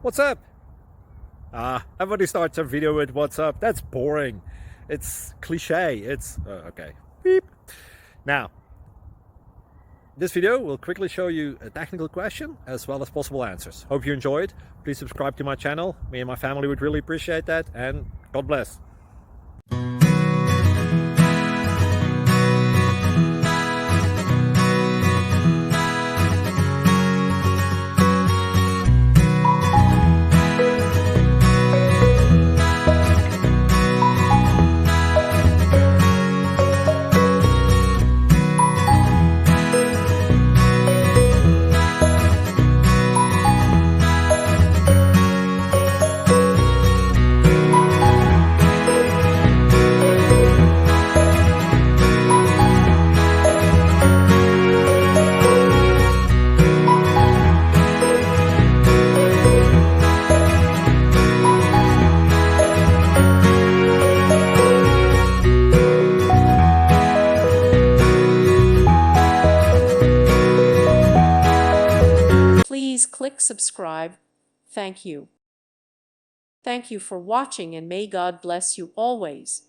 What's up? Everybody starts a video with what's up. That's boring. It's cliche. It's okay. Beep. Now, this video will quickly show you a technical question as well as possible answers. Hope you enjoyed. Please subscribe to my channel. Me and my family would really appreciate that, and God bless. Please click subscribe. Thank you. Thank you for watching, and may God bless you always.